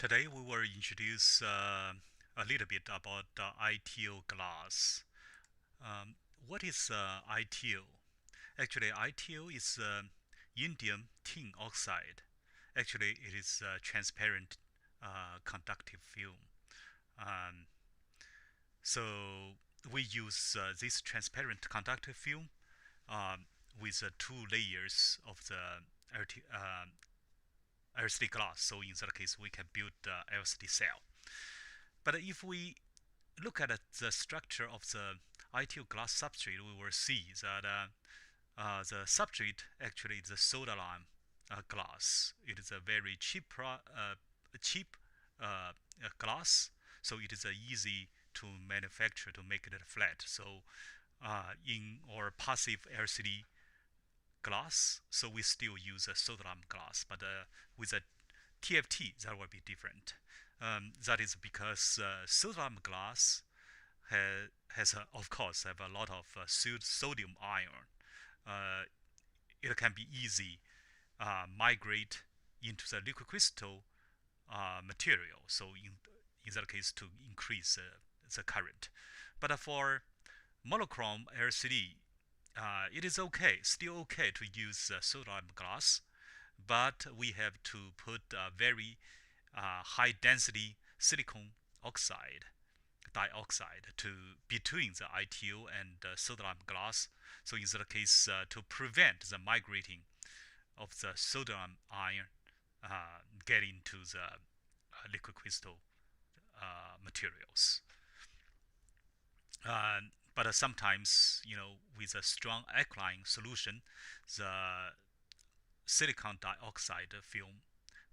Today we will introduce a little bit about ITO glass. What is ITO? Actually, ITO is indium tin oxide. Actually, it is a transparent conductive film. Um, so we use this transparent conductive film um, with two layers of the LCD glass. So in that case, we can build LCD cell. But if we look at the structure of the ITO glass substrate, we will see that the substrate actually is a soda lime glass. It is a very cheap glass, so it is easy to manufacture to make it flat. So in our passive LCD glass, so we still use a soda lime glass, but with a TFT that will be different. That is because soda lime glass has of course have a lot of sodium ion. Uh, it can be easy migrate into the liquid crystal material. So in that case, to increase the current. But for monochrome LCD, it is okay, still okay to use soda lime glass, but we have to put a very high density silicon oxide dioxide to between the ITO and soda lime glass. So in that case, to prevent the migrating of the sodium ion getting to the liquid crystal materials. But sometimes, with a strong alkaline solution, the silicon dioxide film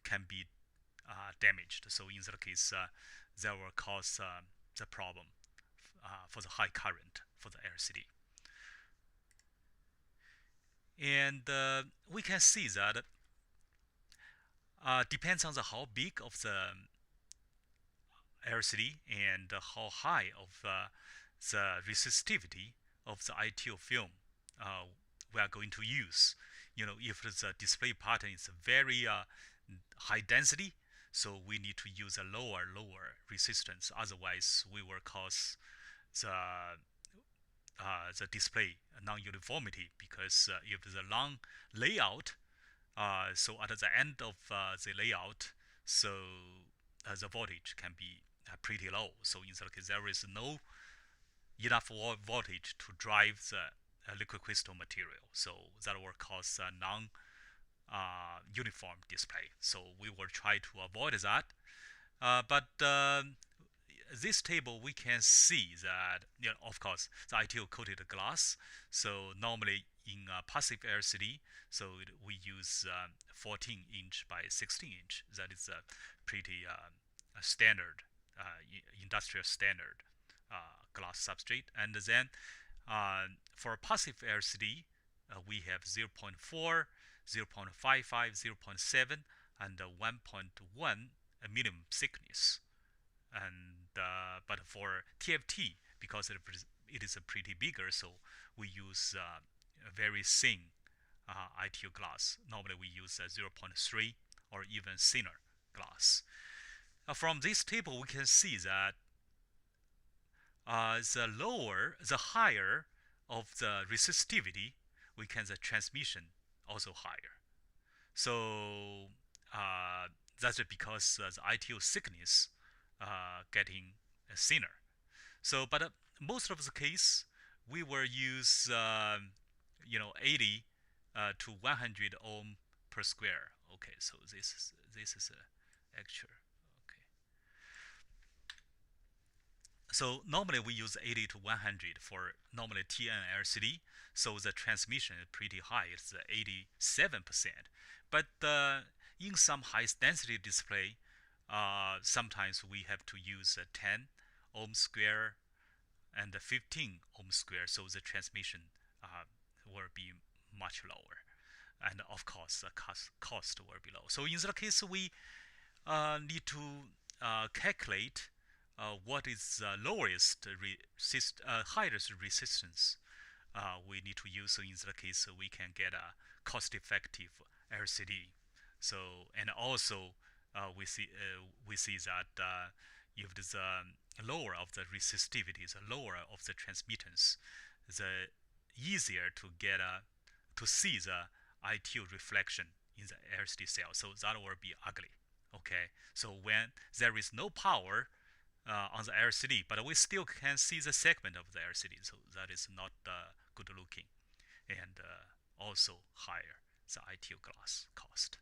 can be damaged. So in that case, that will cause the problem for the high current for the LCD. And we can see that depends on the how big of the LCD and how high of the resistivity of the ITO film uh, we are going to use. If the display pattern is very high density, so we need to use a lower resistance. Otherwise, we will cause the display non-uniformity because if the long layout, so at the end of the layout, so the voltage can be pretty low. So in that case, there is no enough voltage to drive the liquid crystal material. So that will cause a non-uniform display. So we will try to avoid that. But this table we can see that, of course, the ITO coated glass. So normally in passive LCD, so we use 14 inch by 16 inch. That is a pretty standard, industrial standard glass substrate. And then for passive LCD, we have 0.4, 0.55, 0.7, and 1.1 minimum thickness. And but for TFT, because it is a pretty bigger, so we use a very thin ITO glass. Normally we use 0.3 or even thinner glass. From this table, we can see that the higher of the resistivity, we can the transmission also higher. So that's because the ITO thickness getting thinner. So, but most of the case, we will use 80 to 100 ohm per square. Okay, so this is a actual. Okay. So normally we use 80 to 100 for normally TN LCD. So the transmission is pretty high. It's 87%. But in some high density display, sometimes we have to use 10 ohm square and 15 ohm square. So the transmission will be much lower. And of course, the cost will be low. So in that case, we need to calculate what is the lowest highest resistance we need to use. So in that case, we can get a cost-effective LCD. So and also we see that if the lower of the resistivity, the lower of the transmittance, the easier to get to see the ITU reflection in the LCD cell. So that will be ugly. Okay, so when there is no power on the LCD, but we still can see the segment of the LCD, so that is not good looking, and also higher the ITU glass cost.